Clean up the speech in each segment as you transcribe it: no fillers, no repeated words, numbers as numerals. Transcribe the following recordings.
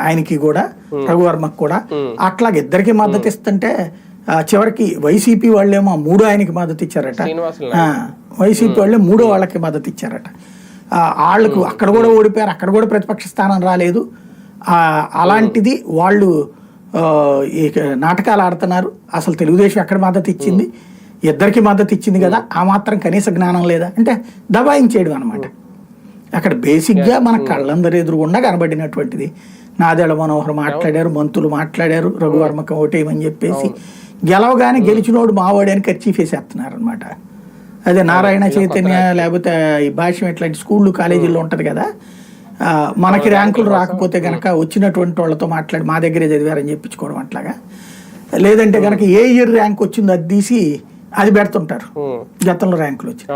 ఆయనకి కూడా రఘువర్మకు కూడా. అట్లాగే ఇద్దరికి మద్దతు ఇస్తుంటే చివరికి వైసీపీ వాళ్ళేమో 3 ఆయనకి మద్దతు ఇచ్చారట, వైసీపీ వాళ్ళే 3 వాళ్ళకి మద్దతు ఇచ్చారట. వాళ్ళకు అక్కడ కూడా ఓడిపోయారు, అక్కడ కూడా ప్రతిపక్ష స్థానం రాలేదు. అలాంటిది వాళ్ళు నాటకాలు ఆడుతున్నారు. అసలు తెలుగుదేశం ఎక్కడ మద్దతు ఇచ్చింది, ఇద్దరికి మద్దతు ఇచ్చింది కదా, ఆ మాత్రం కనీస జ్ఞానం లేదా అంటే దబాయించేయడం అనమాట. అక్కడ బేసిక్గా మన కళ్ళందరి ఎదురుగుండా కనబడినటువంటిది. నాదెళ్ల మనోహర్ మాట్లాడారు, మంత్రులు మాట్లాడారు, రఘువర్మకి ఓటేయమని చెప్పేసి. గెలవగానే గెలిచినోడు మావాడు అని కర్చీఫ్ వేసేస్తున్నారు అనమాట. అదే నారాయణ చైతన్య లేకపోతే ఈ భాష్యం ఇట్లాంటి స్కూళ్ళు కాలేజీల్లో ఉంటుంది కదా, మనకి ర్యాంకులు రాకపోతే కనుక వచ్చినటువంటి వాళ్ళతో మాట్లాడి మా దగ్గరే చదివారని చెప్పించుకోవడం అట్లాగా. లేదంటే కనుక ఏ ఇయర్ ర్యాంక్ వచ్చిందో అది తీసి అది పెడుతుంటారు, గతంలో ర్యాంకులు వచ్చి.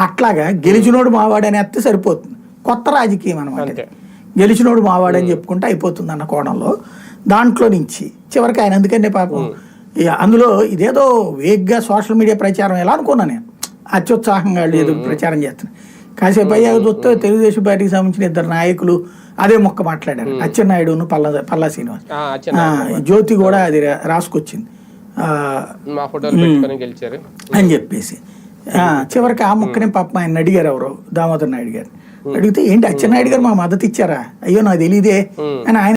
అట్లాగా గెలిచినోడు మావాడు అని ఎత్తే సరిపోతుంది. కొత్త రాజకీయం అనమాట. గెలిచినోడు మావాడు అని చెప్పుకుంటే అయిపోతుంది అన్న కోణంలో. దాంట్లో నుంచి చివరికి ఆయన అందుకనే పాపం అందులో ఇదేదో వేగ్గా సోషల్ మీడియా ప్రచారం ఎలా అనుకున్నా నేను, అత్యుత్సాహంగా ఏదో ప్రచారం చేస్తున్నాను. కాసేపు అయ్యాక చూస్తే తెలుగుదేశం పార్టీకి సంబంధించిన 2 నాయకులు అదే మొక్క మాట్లాడారు, అచ్చెన్నాయుడును పల్లా శ్రీనివాస్. జ్యోతి కూడా అది రాసుకొచ్చింది అని చెప్పేసి. చివరికి ఆ మొక్కనే పాపం ఆయన అడిగారు, ఎవరు దామోదర్ నాయుడు గారు అడిగితే, ఏంటి అచ్చెన్నాయుడు గారు మా మద్దతు ఇచ్చారా, అయ్యో నాకు తెలియదే అని ఆయన